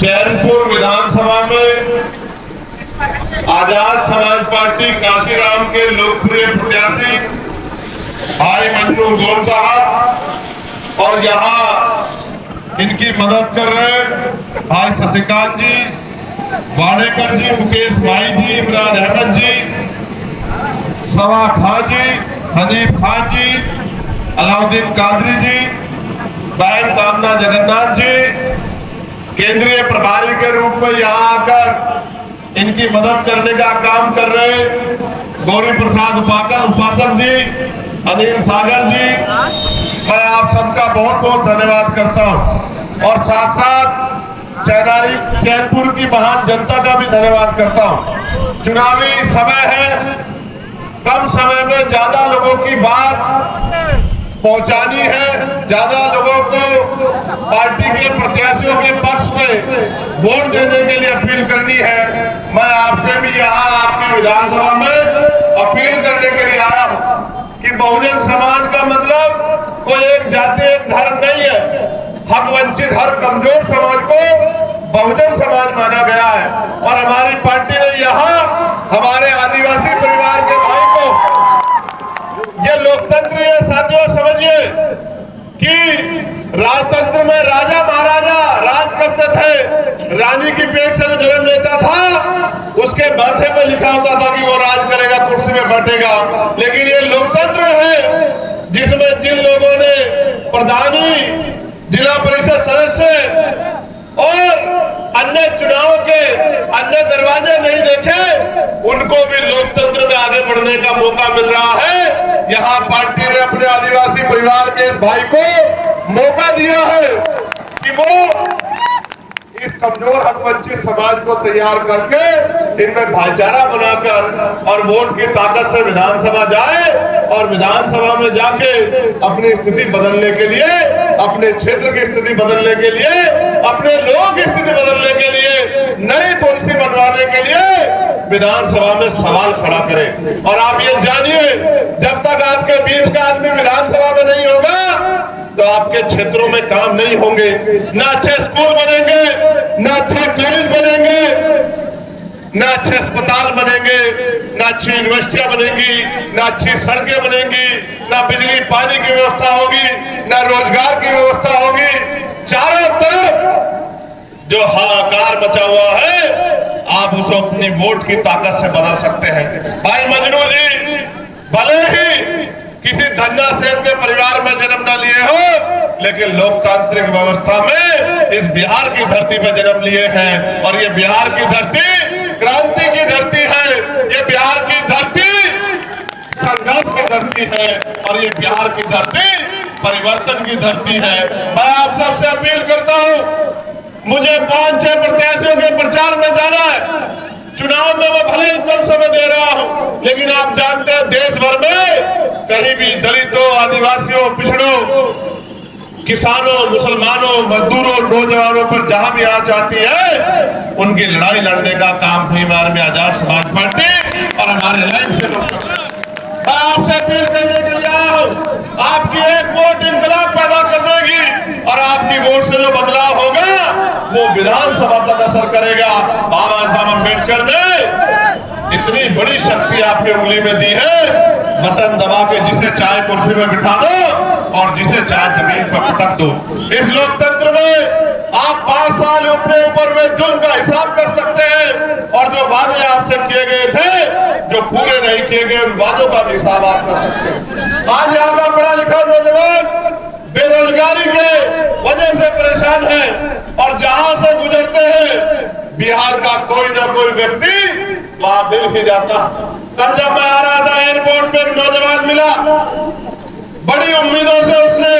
चैनपुर विधानसभा में आजाद समाज पार्टी काशीराम के लोकप्रिय प्रत्याशी भाई मंजू गौर साहब और यहाँ इनकी मदद कर रहे भाई शशिकांत जी, वाडेकर जी, मुकेश भाई जी, इमरान अहमद जी, सवा खां जी, हनीफ खान जी, अलाउद्दीन कादरी जी, बहन कामना जगन्नाथ जी, केंद्रीय प्रभारी के रूप में यहाँ आकर इनकी मदद करने का काम कर रहे गौरी प्रसाद उपासक जी, अनिल सागर जी, मैं आप सबका बहुत बहुत धन्यवाद करता हूँ और साथ साथ चैनपुर की महान जनता का भी धन्यवाद करता हूँ। चुनावी समय है, कम समय में ज्यादा लोगों की बात पहुंचानी है, ज्यादा लोगों को पार्टी के प्रत्याशियों के पक्ष में वोट देने के लिए अपील करनी है। मैं आपसे भी यहाँ आपकी विधानसभा में अपील करने के लिए आया हूँ कि बहुजन समाज का मतलब कोई एक जाति एक धर्म नहीं है। हक वंचित हर कमजोर समाज को बहुजन समाज माना गया है और हमारी पार्टी ने यहाँ हमारे आदिवासी परिवार के भाई को, ये लोकतंत्र है साथियों, समझिए कि राजतंत्र में राजा महाराजा राज करते थे, रानी की पेट से जो जन्म लेता था उसके माथे पे लिखा होता था कि वो राज करेगा, कुर्सी में बैठेगा। लेकिन ये लोकतंत्र है जिसमें जिन लोगों ने प्रधानी, जिला परिषद सदस्य और अन्य चुनाव के अन्य दरवाजे नहीं देखे, उनको भी लोकतंत्र में आगे बढ़ने का मौका मिल रहा है। यहाँ पार्टी ने अपने आदिवासी परिवार के इस भाई को मौका दिया है कि वो इस कमजोर हक वंचित समाज को तैयार करके इनमें भाईचारा बनाकर और वोट की ताकत से विधानसभा जाए और विधानसभा में जाके अपनी स्थिति बदलने के लिए, अपने क्षेत्र की स्थिति बदलने के लिए, अपने लोगों की स्थिति बदलने के लिए, नई पॉलिसी बनवाने के लिए विधानसभा में सवाल खड़ा करें। और आप ये जानिए, जब तक आपके बीच का आदमी विधानसभा में नहीं होगा तो आपके क्षेत्रों में काम नहीं होंगे, ना अच्छे स्कूल बनेंगे, ना अच्छे कॉलेज बनेंगे, ना अच्छे अस्पताल बनेंगे, ना अच्छी यूनिवर्सिटियां बनेंगी, ना अच्छी सड़कें बनेंगी, ना बिजली पानी की व्यवस्था होगी, ना रोजगार की व्यवस्था होगी। चारों तरफ जो हाहाकार मचा हुआ है, आप उसको अपनी वोट की ताकत से बदल सकते हैं। भाई मजनू जी भले ही किसी धन्ना सेठ के परिवार में जन्म न लिए हो, लेकिन लोकतांत्रिक व्यवस्था में इस बिहार की धरती पे जन्म लिए हैं और ये बिहार की धरती क्रांति की धरती है, ये बिहार की धरती संघर्ष की धरती है और ये बिहार की धरती परिवर्तन की धरती है। मैं आप सबसे अपील करता हूँ, मुझे 5-6 प्रत्याशियों के प्रचार में जाना है। चुनाव में मैं भले ही कम समय दे रहा हूं, लेकिन आप जानते हैं देश भर में कहीं भी दलितों, आदिवासियों, पिछड़ों, किसानों, मुसलमानों, मजदूरों, नौजवानों पर जहां भी आंच आती है, उनकी लड़ाई लड़ने का काम भी हमारे में आजाद समाज पार्टी और हमारे लाइन से लोग। मैं आपसे अपील करने के लिए आया हूं, आपकी एक वोट इंकलाब पैदा कर देगी और आपकी वोट से जो बदलाव होगा वो विधानसभा तक असर करेगा। बाबा साहब अम्बेडकर ने इतनी बड़ी शक्ति आपके उंगली में दी है, बटन दबा के जिसे चाहे कुर्सी में बिठा दो और जिसे चाहे जमीन पर पटक दो। इस लोकतंत्र में आप 5 साल अपने ऊपर हुए जुल्म का हिसाब कर सकते हैं और जो वादे आपसे किए गए थे, जो पूरे नहीं किए गए, उन वादों का भी हिसाब आप कर सकते हैं। आज यहाँ का पढ़ा लिखा नौजवान बेरोजगारी के वजह से परेशान है और जहां से गुजरते हैं बिहार का कोई ना कोई व्यक्ति वहां मिल ही जाता। कल जब मैं आ रहा था एयरपोर्ट पे एक नौजवान मिला, बड़ी उम्मीदों से उसने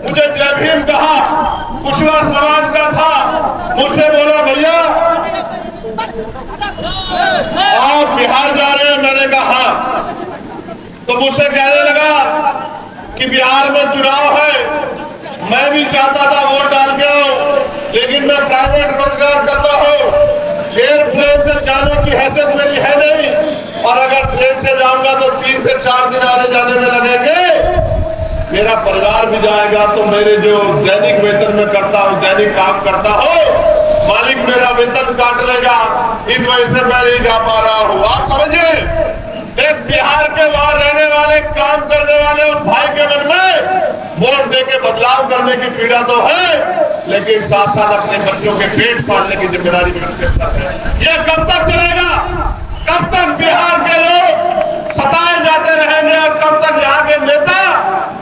मुझे जय भीम कहा, कुशवा समाज का था, मुझसे बोला भैया आप बिहार जा रहे हैं? मैंने कहा, तो मुझसे कहने लगा कि बिहार में चुनाव है, मैं भी चाहता था वोट डाल के आऊं, लेकिन मैं प्राइवेट रोजगार करता हूं, एयरप्लेन से जाने की हैसियत मेरी है नहीं और अगर ट्रेन से जाऊंगा तो 3 से 4 दिन आने जाने में लगेंगे, मेरा परिवार भी जाएगा, तो मेरे जो दैनिक वेतन में करता हूँ, दैनिक काम करता हूँ, मालिक गर्दन काट लेगा, इस वजह से मैं नहीं जा पा रहा हूँ। आप समझिए, एक बिहार के बाहर रहने वाले, काम करने वाले उस भाई के मन में वोट दे के बदलाव करने की पीड़ा तो है, लेकिन साथ साथ अपने बच्चों के पेट पालने की जिम्मेदारी भी उनके साथ है। ये कब तक चलेगा? कब तक बिहार के लोग सताए जाते रहेंगे और कब तक यहाँ के नेता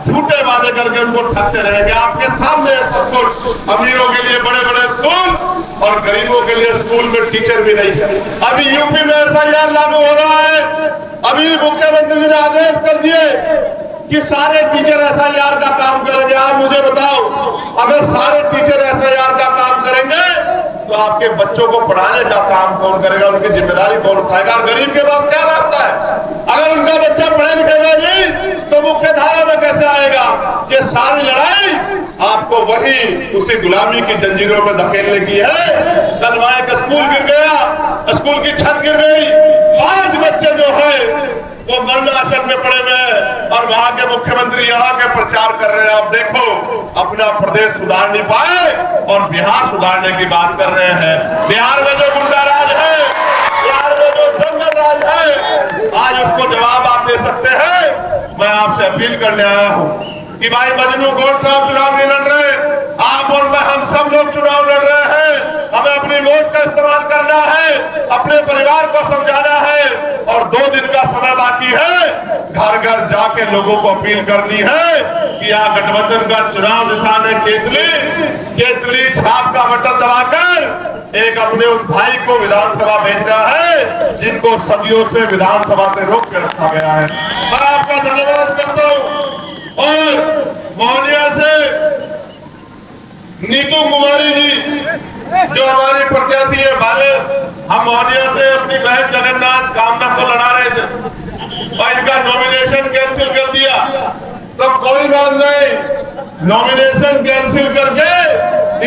झूठे वादे करके उनको ठगते रहेंगे? आपके सामने सब कुछ, अमीरों के लिए बड़े बड़े स्कूल और गरीबों के लिए स्कूल में टीचर भी नहीं है। अभी यूपी में SIR लागू हो रहा है। अभी मुख्यमंत्री ने आदेश कर दिए कि सारे टीचर SIR का काम करेंगे। आप मुझे बताओ, अगर सारे टीचर SIR का काम करेंगे तो आपके बच्चों को पढ़ाने का काम कौन करेगा? उनकी जिम्मेदारी कौन उठाएगा? और गरीब के पास क्या रास्ता है? अगर उनका बच्चा पढ़े लिखेगा नहीं तो मुख्य धारा में कैसे आएगा? ये सारी लड़ाई आपको वही उसी गुलामी की जंजीरों में धकेलने की है। कल वहां एक स्कूल गिर गया, स्कूल की छत गिर गई, 5 बच्चे जो है वो मरणासन में पड़े हुए और वहां के मुख्यमंत्री यहाँ के प्रचार कर रहे हैं। आप देखो, अपना प्रदेश सुधार नहीं पाए और बिहार सुधारने की बात कर रहे हैं। बिहार में जो गुंडा राज है, बिहार में जो जंगल राज है, आज उसको जवाब आप दे सकते हैं। मैं आपसे अपील करने आया हूँ कि भाई मजनू वोट साहब चुनाव नहीं लड़ रहे, आप और मैं, हम सब लोग चुनाव लड़ रहे हैं। हमें अपनी वोट का इस्तेमाल करना है, अपने परिवार को समझाना है और 2 दिन का समय बाकी है। घर घर जाके लोगों को अपील करनी है कि यहाँ गठबंधन का चुनाव निशान है केतली। केतली छाप का बटन दबाकर एक अपने उस भाई को विधानसभा भेजना है जिनको सदियों से विधानसभा से रोक के रखा गया है। मैं आपका धन्यवाद करता हूँ। और मोहनिया से नीतू कुमारी जी जो हमारी प्रत्याशी है भाले, हम मोहनिया से अपनी बहन जगन्नाथ कामना को लड़ा रहे थे और इनका नॉमिनेशन कैंसिल कर दिया। तो कोई बात नहीं, नॉमिनेशन कैंसिल करके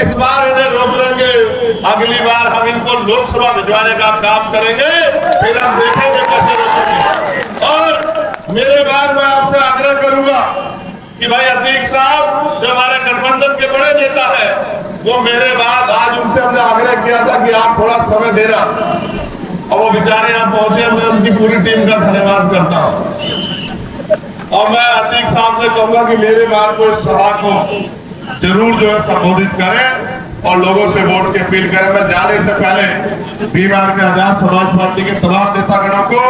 इस बार इन्हें रोक लेंगे। अगली बार हम इनको लोकसभा भिजवाने का काम करेंगे, फिर हम देखेंगे कैसे रोकेंगे। और मेरे बाद मैं आपसे आग्रह करूंगा कि भाई अतीक साहब जो हमारे गठबंधन के बड़े नेता है, वो मेरे बाद आज उनसे हमने आग्रह किया था कि आप थोड़ा समय देना, और वो बेचारे यहाँ पहुंचे। मैं उनकी पूरी टीम का धन्यवाद करता हूँ। और मैं अतीक साहब से कहूंगा कि मेरे बाद को इस सभा को जरूर जो है संबोधित करें और लोगों से वोट की अपील करें। मैं जाने से पहले बिहार में आजाद समाज पार्टी के तमाम नेतागणों को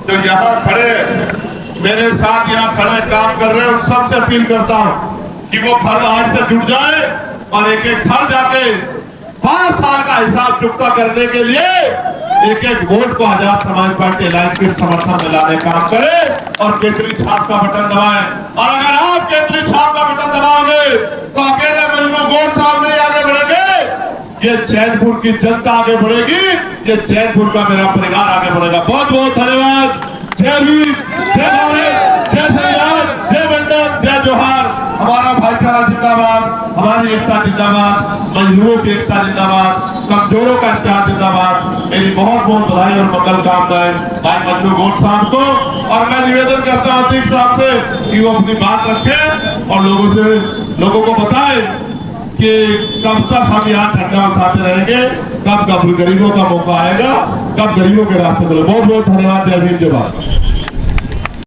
जो यहाँ खड़े मेरे साथ यहाँ खड़े काम कर रहे हैं, उन सबसे अपील करता हूँ कि वो घर आज से जुट जाए और एक एक घर जाके 5 साल का हिसाब चुकता करने के लिए एक एक वोट को आजाद समाज पार्टी अलायंस के समर्थन में लाने काम करे और केतली छाप का बटन दबाएं। और अगर आप केतली छाप का बटन दबाओगे तो अकेले मजनू वोट साहब नहीं आगे बढ़ेंगे, ये चैनपुर की जनता आगे बढ़ेगी, ये चैनपुर का मेरा परिवार आगे बढ़ेगा। बहुत बहुत धन्यवाद। जय भीम, जय भारत, जय संविधान, जय मंडल, जय जोहार। हमारा भाईचारा जिंदाबाद, हमारी एकता जिंदाबाद, मजदूरों की एकता जिंदाबाद, कमजोरों का इत्तेहाद जिंदाबाद। मेरी बहुत बहुत बधाई और मंगल कामनाएं भाई मजनू गोट साहब को। और मैं निवेदन करता हूँ अतीक साहब से कि वो अपनी बात रखें और लोगों को बताएं कि कब तक हम यहाँ ठंडा उठाते रहेंगे, कब गरीबों का मौका आएगा, कब गरीबों के रास्ते मिले। बहुत बहुत धन्यवाद। जय भीम, जय भारत।